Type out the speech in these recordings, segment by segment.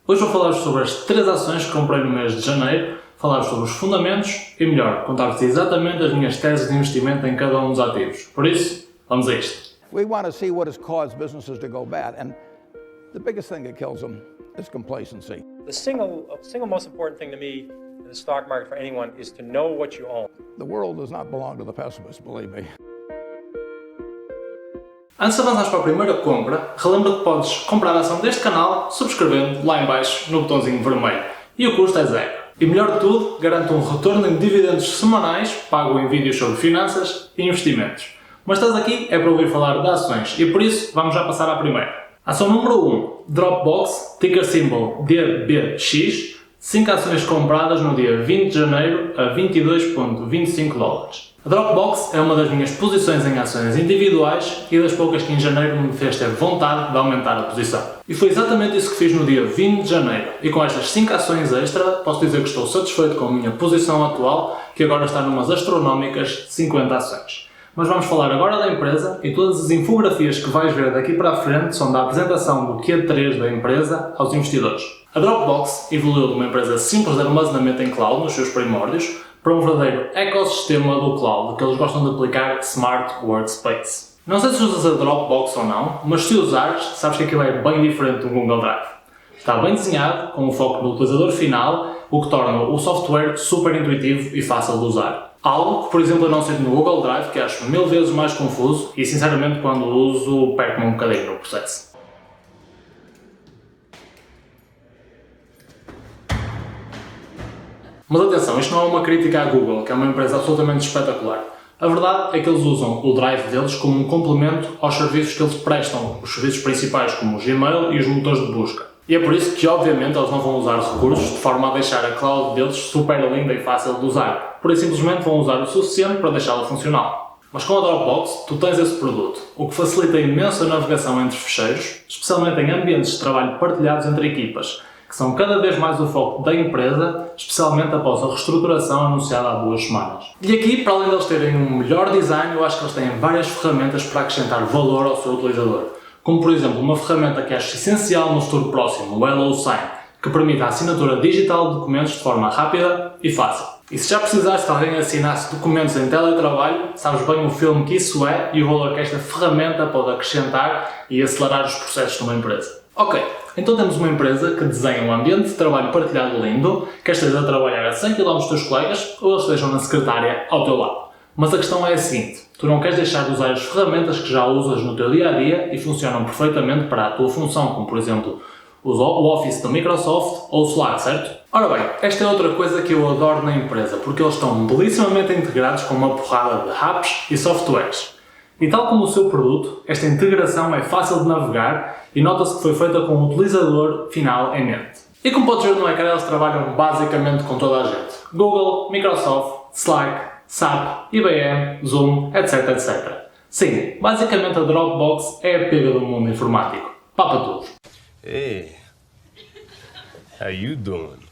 Hoje vou falar sobre as 3 ações que comprei no mês de janeiro, falar sobre os fundamentos e, melhor, contar-vos exatamente as minhas teses de investimento em cada um dos ativos. Por isso, vamos a isto. We want to see what has caused businesses to go bad, and the biggest thing that kills them is complacency. The single most important thing to me in the stock market for anyone is to know what you own. The world does not belong to the pessimists, believe me. Antes de avançares para a primeira compra, relembra que podes comprar a ação deste canal subscrevendo lá em baixo no botãozinho vermelho. E o custo é zero. E melhor de tudo, garante um retorno em dividendos semanais, pago em vídeos sobre finanças e investimentos. Mas estás aqui é para ouvir falar de ações e por isso vamos já passar à primeira. Ação número 1, Dropbox, ticker symbol DBX, 5 ações compradas no dia 20 de janeiro a 22,25 dólares. A Dropbox é uma das minhas posições em ações individuais e das poucas que em janeiro me fez ter vontade de aumentar a posição. E foi exatamente isso que fiz no dia 20 de janeiro. E com estas 5 ações extra, posso dizer que estou satisfeito com a minha posição atual, que agora está numas astronómicas 50 ações. Mas vamos falar agora da empresa e todas as infografias que vais ver daqui para a frente são da apresentação do Q3 da empresa aos investidores. A Dropbox evoluiu de uma empresa simples de armazenamento em cloud nos seus primórdios para um verdadeiro ecossistema do cloud que eles gostam de aplicar Smart Workspace. Não sei se usas a Dropbox ou não, mas se usares, sabes que aquilo é bem diferente do Google Drive. Está bem desenhado, com o foco no utilizador final, o que torna o software super intuitivo e fácil de usar. Algo que, por exemplo, eu não sinto no Google Drive, que acho 1000 vezes mais confuso e, sinceramente, quando uso, perco-me um bocadinho no processo. Mas atenção, isto não é uma crítica à Google, que é uma empresa absolutamente espetacular. A verdade é que eles usam o Drive deles como um complemento aos serviços que eles prestam, os serviços principais como o Gmail e os motores de busca. E é por isso que, obviamente, eles não vão usar recursos de forma a deixar a cloud deles super linda e fácil de usar. Por isso, simplesmente vão usar o suficiente para deixá-la funcional. Mas com a Dropbox, tu tens esse produto, o que facilita imenso a navegação entre ficheiros, especialmente em ambientes de trabalho partilhados entre equipas, que são cada vez mais o foco da empresa, especialmente após a reestruturação anunciada há 2 semanas. E aqui, para além de eles terem um melhor design, eu acho que eles têm várias ferramentas para acrescentar valor ao seu utilizador. Como, por exemplo, uma ferramenta que acho essencial no futuro próximo, o HelloSign, que permite a assinatura digital de documentos de forma rápida e fácil. E se já precisaste que alguém assinasse documentos em teletrabalho, sabes bem o filme que isso é e o valor que esta ferramenta pode acrescentar e acelerar os processos numa empresa. Ok, então temos uma empresa que desenha um ambiente de trabalho partilhado lindo, quer esteja a trabalhar a 100 km dos teus colegas ou eles estejam na secretária ao teu lado. Mas a questão é a seguinte, tu não queres deixar de usar as ferramentas que já usas no teu dia-a-dia e funcionam perfeitamente para a tua função, como por exemplo o Office da Microsoft ou o Slack, certo? Ora bem, esta é outra coisa que eu adoro na empresa, porque eles estão belíssimamente integrados com uma porrada de apps e softwares. E tal como o seu produto, esta integração é fácil de navegar e nota-se que foi feita com o utilizador final em mente. E como podes ver no ecrã, eles trabalham basicamente com toda a gente. Google, Microsoft, Slack, SAP, IBM, Zoom, etc, etc. Sim, basicamente a Dropbox é a pega do mundo informático. Papa tudo. Hey, how you doing?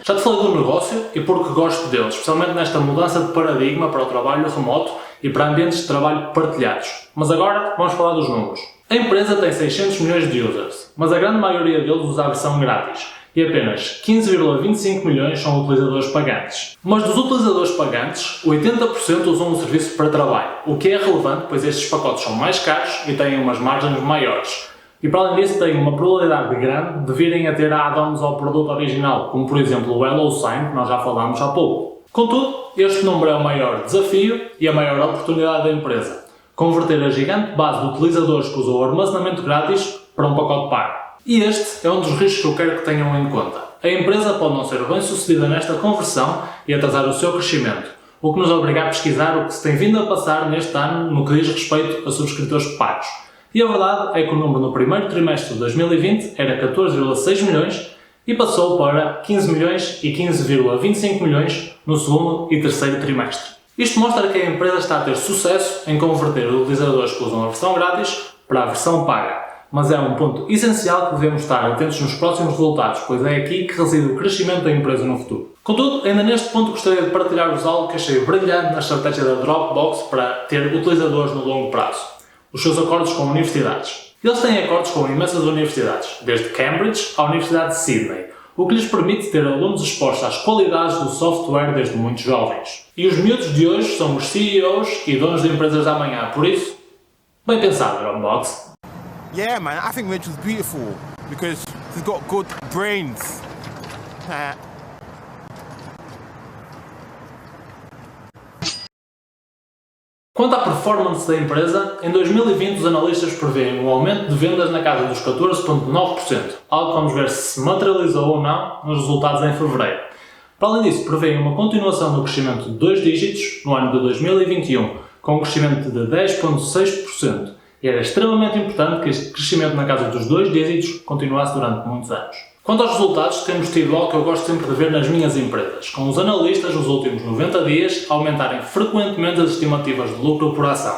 Já te falei do negócio e porque gosto deles, especialmente nesta mudança de paradigma para o trabalho remoto e para ambientes de trabalho partilhados. Mas agora vamos falar dos números. A empresa tem 600 milhões de users, mas a grande maioria deles usa a versão grátis e apenas 15,25 milhões são utilizadores pagantes. Mas dos utilizadores pagantes, 80% usam o serviço para trabalho, o que é relevante pois estes pacotes são mais caros e têm umas margens maiores. E para além disso têm uma probabilidade grande de virem a ter add-ons ao produto original, como por exemplo o HelloSign, que nós já falámos há pouco. Contudo, este número é o maior desafio e a maior oportunidade da empresa. Converter a gigante base de utilizadores que usam o armazenamento grátis para um pacote pago. E este é um dos riscos que eu quero que tenham em conta. A empresa pode não ser bem sucedida nesta conversão e atrasar o seu crescimento, o que nos obriga a pesquisar o que se tem vindo a passar neste ano no que diz respeito a subscritores pagos. E a verdade é que o número no primeiro trimestre de 2020 era 14,6 milhões e passou para 15 milhões e 15,25 milhões no segundo e terceiro trimestre. Isto mostra que a empresa está a ter sucesso em converter os utilizadores que usam a versão grátis para a versão paga, mas é um ponto essencial que devemos estar atentos nos próximos resultados, pois é aqui que reside o crescimento da empresa no futuro. Contudo, ainda neste ponto gostaria de partilhar-vos algo que achei brilhante na estratégia da Dropbox para ter utilizadores no longo prazo. Os seus acordos com universidades. Eles têm acordos com imensas universidades, desde Cambridge à Universidade de Sydney, o que lhes permite ter alunos expostos às qualidades do software desde muito jovens. E os miúdos de hoje são os CEOs e donos de empresas da amanhã, por isso, bem pensado, Dropbox. Yeah, man, I think Mitch was beautiful because he's got good brains. Quanto à performance da empresa, em 2020 os analistas prevêem um aumento de vendas na casa dos 14,9%, algo que vamos ver se materializou ou não nos resultados em fevereiro. Para além disso, prevêem uma continuação do crescimento de 2 dígitos no ano de 2021, com um crescimento de 10,6%, e era extremamente importante que este crescimento na casa dos 2 dígitos continuasse durante muitos anos. Quanto aos resultados, temos tido algo que eu gosto sempre de ver nas minhas empresas, com os analistas nos últimos 90 dias aumentarem frequentemente as estimativas de lucro por ação.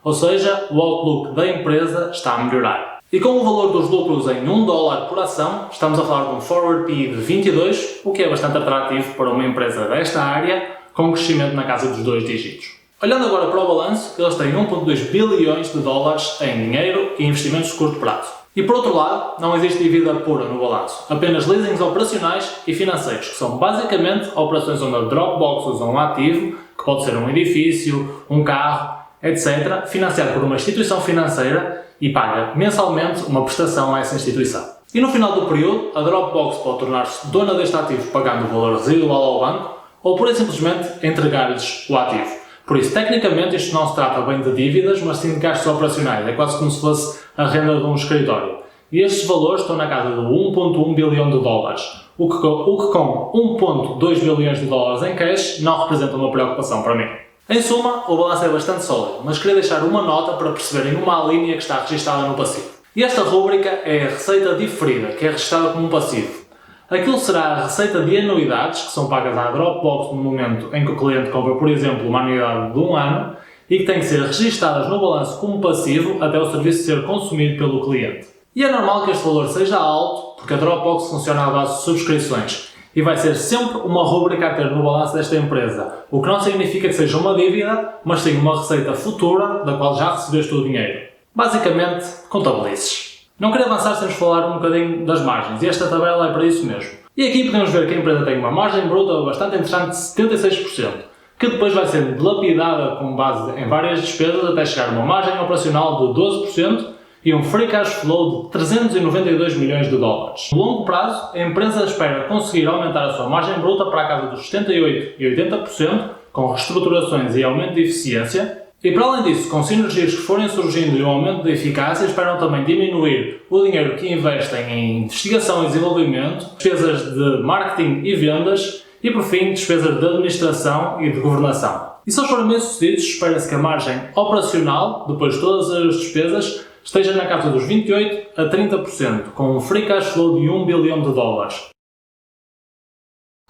Ou seja, o outlook da empresa está a melhorar. E com o valor dos lucros em $1 por ação, estamos a falar de um forward PE de 22, o que é bastante atrativo para uma empresa desta área, com um crescimento na casa dos 2 dígitos. Olhando agora para o balanço, eles têm 1,2 bilhões de dólares em dinheiro e investimentos de curto prazo. E por outro lado, não existe dívida pura no balanço, apenas leasings operacionais e financeiros, que são basicamente operações onde a Dropbox usa um ativo, que pode ser um edifício, um carro, etc., financiado por uma instituição financeira e paga mensalmente uma prestação a essa instituição. E no final do período, a Dropbox pode tornar-se dona deste ativo pagando o valor residual ao banco ou pura e simplesmente entregar-lhes o ativo. Por isso, tecnicamente, isto não se trata bem de dívidas, mas sim de gastos operacionais. É quase como se fosse a renda de um escritório. E estes valores estão na casa de 1,1 bilhão de dólares, o que com 1,2 bilhões de dólares em cash não representa uma preocupação para mim. Em suma, o balanço é bastante sólido, mas queria deixar uma nota para perceberem uma linha que está registada no passivo. E esta rúbrica é a receita diferida, que é registada como um passivo. Aquilo será a receita de anuidades que são pagas à Dropbox no momento em que o cliente compra, por exemplo, uma anuidade de 1 ano e que têm que ser registadas no balanço como passivo até o serviço ser consumido pelo cliente. E é normal que este valor seja alto porque a Dropbox funciona à base de subscrições e vai ser sempre uma rúbrica a ter no balanço desta empresa, o que não significa que seja uma dívida, mas sim uma receita futura da qual já recebeste o dinheiro. Basicamente, contabilizes. Não queria avançar sem nos falar um bocadinho das margens, e esta tabela é para isso mesmo. E aqui podemos ver que a empresa tem uma margem bruta bastante interessante de 76%, que depois vai ser dilapidada com base em várias despesas até chegar a uma margem operacional de 12% e um free cash flow de 392 milhões de dólares. No longo prazo, a empresa espera conseguir aumentar a sua margem bruta para a casa dos 78% e 80%, com reestruturações e aumento de eficiência. E para além disso, com sinergias que forem surgindo e um aumento de eficácia, esperam também diminuir o dinheiro que investem em investigação e desenvolvimento, despesas de marketing e vendas e, por fim, despesas de administração e de governação. E se eles forem bem sucedidos, espera-se que a margem operacional, depois de todas as despesas, esteja na casa dos 28% a 30%, com um free cash flow de 1 bilhão de dólares.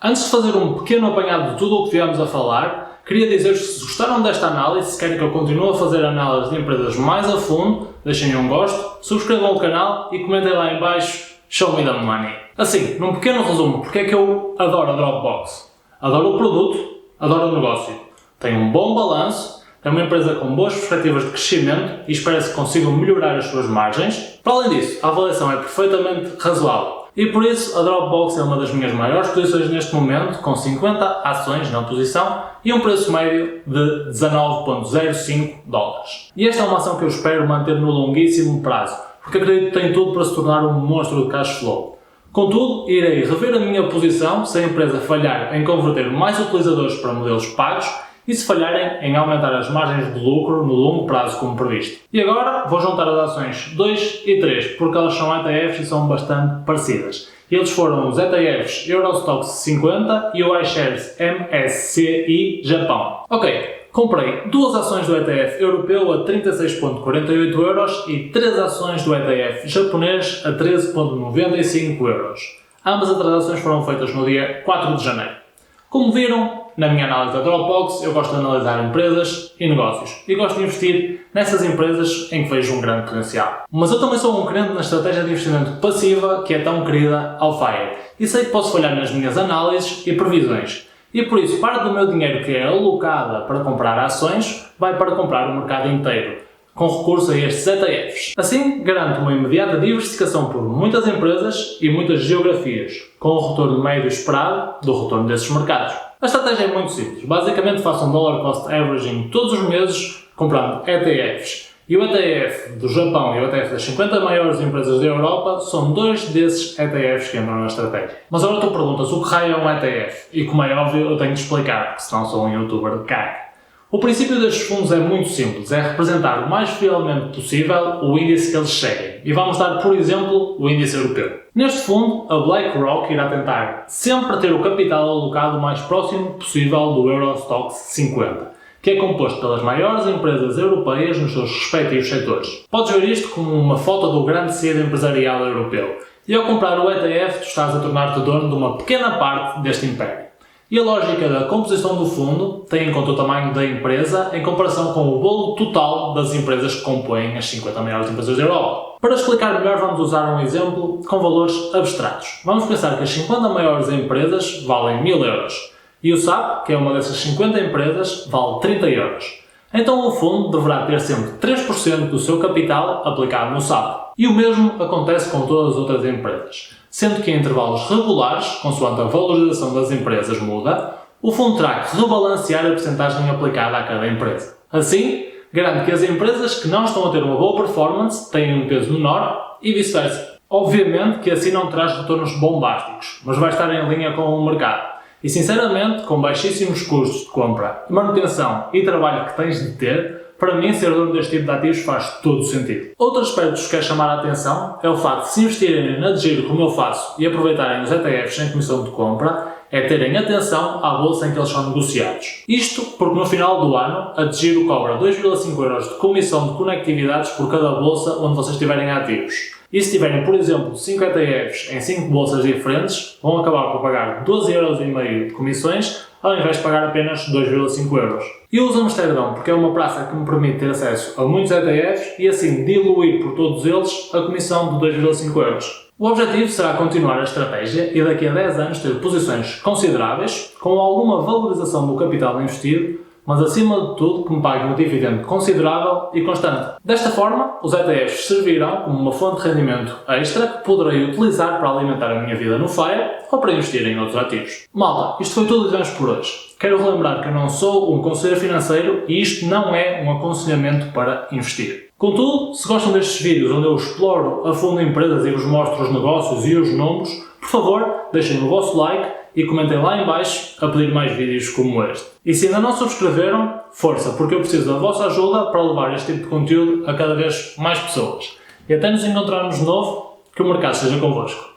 Antes de fazer um pequeno apanhado de tudo o que tivemos a falar, queria dizer-vos que se gostaram desta análise, se querem que eu continue a fazer análise de empresas mais a fundo, deixem um gosto, subscrevam o canal e comentem lá em baixo Show me the money. Assim, num pequeno resumo, porque é que eu adoro a Dropbox? Adoro o produto, adoro o negócio. Tem um bom balanço, é uma empresa com boas perspectivas de crescimento e espera-se que consigam melhorar as suas margens. Para além disso, a avaliação é perfeitamente razoável. E por isso, a Dropbox é uma das minhas maiores posições neste momento, com 50 ações na posição e um preço médio de 19,05 dólares. E esta é uma ação que eu espero manter no longuíssimo prazo, porque acredito que tem tudo para se tornar um monstro de cash flow. Contudo, irei rever a minha posição se a empresa falhar em converter mais utilizadores para modelos pagos e se falharem em aumentar as margens de lucro no longo prazo como previsto. E agora vou juntar as ações 2 e 3, porque elas são ETFs e são bastante parecidas. Eles foram os ETFs Eurostoxx 50 e o iShares MSCI Japão. Ok, comprei 2 ações do ETF europeu a 36,48 euros e 3 ações do ETF japonês a 13,95 euros. Ambas as transações foram feitas no dia 4 de janeiro. Como viram, na minha análise da Dropbox, eu gosto de analisar empresas e negócios e gosto de investir nessas empresas em que vejo um grande potencial. Mas eu também sou um crente na estratégia de investimento passiva que é tão querida ao FIRE e sei que posso falhar nas minhas análises e previsões. E por isso, parte do meu dinheiro que é alocada para comprar ações vai para comprar o mercado inteiro, com recurso a estes ETFs. Assim, garante uma imediata diversificação por muitas empresas e muitas geografias, com o retorno médio esperado do retorno desses mercados. A estratégia é muito simples. Basicamente, façam dollar cost averaging todos os meses, comprando ETFs. E o ETF do Japão e o ETF das 50 maiores empresas da Europa são dois desses ETFs que entram na estratégia. Mas agora tu perguntas o que raio é um ETF? E como é óbvio, eu tenho de explicar, porque senão sou um youtuber de cara. O princípio destes fundos é muito simples, é representar o mais fielmente possível o índice que eles seguem. E vamos dar, por exemplo, o índice europeu. Neste fundo, a BlackRock irá tentar sempre ter o capital alocado o mais próximo possível do Eurostoxx 50, que é composto pelas maiores empresas europeias nos seus respectivos setores. Podes ver isto como uma foto do grande cedo empresarial europeu. E ao comprar o ETF, tu estás a tornar-te dono de uma pequena parte deste império. E a lógica da composição do fundo tem em conta o tamanho da empresa em comparação com o bolo total das empresas que compõem as 50 maiores empresas da Europa. Para explicar melhor, vamos usar um exemplo com valores abstratos. Vamos pensar que as 50 maiores empresas valem 1000 euros e o SAP, que é uma dessas 50 empresas, vale 30 euros. Então o fundo deverá ter sempre 3% do seu capital aplicado no SAP. E o mesmo acontece com todas as outras empresas. Sendo que em intervalos regulares, consoante a valorização das empresas muda, o fundo terá que rebalancear a percentagem aplicada a cada empresa. Assim, garante que as empresas que não estão a ter uma boa performance tenham um peso menor e vice-versa. Obviamente que assim não traz retornos bombásticos, mas vai estar em linha com o mercado. E sinceramente, com baixíssimos custos de compra, manutenção e trabalho que tens de ter, para mim ser dono deste tipo de ativos faz todo o sentido. Outro aspecto que quer chamar a atenção é o facto de se investirem na DEGIRO como eu faço e aproveitarem os ETFs sem comissão de compra, é terem atenção à bolsa em que eles são negociados. Isto porque no final do ano a DEGIRO cobra 2,5 euros de comissão de conectividades por cada bolsa onde vocês estiverem ativos. E se tiverem, por exemplo, 5 ETFs em 5 bolsas diferentes, vão acabar por pagar 12,5 euros de comissões, ao invés de pagar apenas 2,5 euros. Eu uso Amsterdão porque é uma praça que me permite ter acesso a muitos ETFs e assim diluir por todos eles a comissão de 2,5 euros. O objetivo será continuar a estratégia e daqui a 10 anos ter posições consideráveis, com alguma valorização do capital investido, mas acima de tudo que me pague um dividendo considerável e constante. Desta forma, os ETFs servirão como uma fonte de rendimento extra que poderei utilizar para alimentar a minha vida no FIRE ou para investir em outros ativos. Malta, isto foi tudo e vemos por hoje. Quero relembrar que eu não sou um conselheiro financeiro e isto não é um aconselhamento para investir. Contudo, se gostam destes vídeos onde eu exploro a fundo empresas e vos mostro os negócios e os números, por favor, deixem o vosso like e comentem lá em baixo a pedir mais vídeos como este. E se ainda não subscreveram, força, porque eu preciso da vossa ajuda para levar este tipo de conteúdo a cada vez mais pessoas. E até nos encontrarmos de novo, que o mercado seja convosco.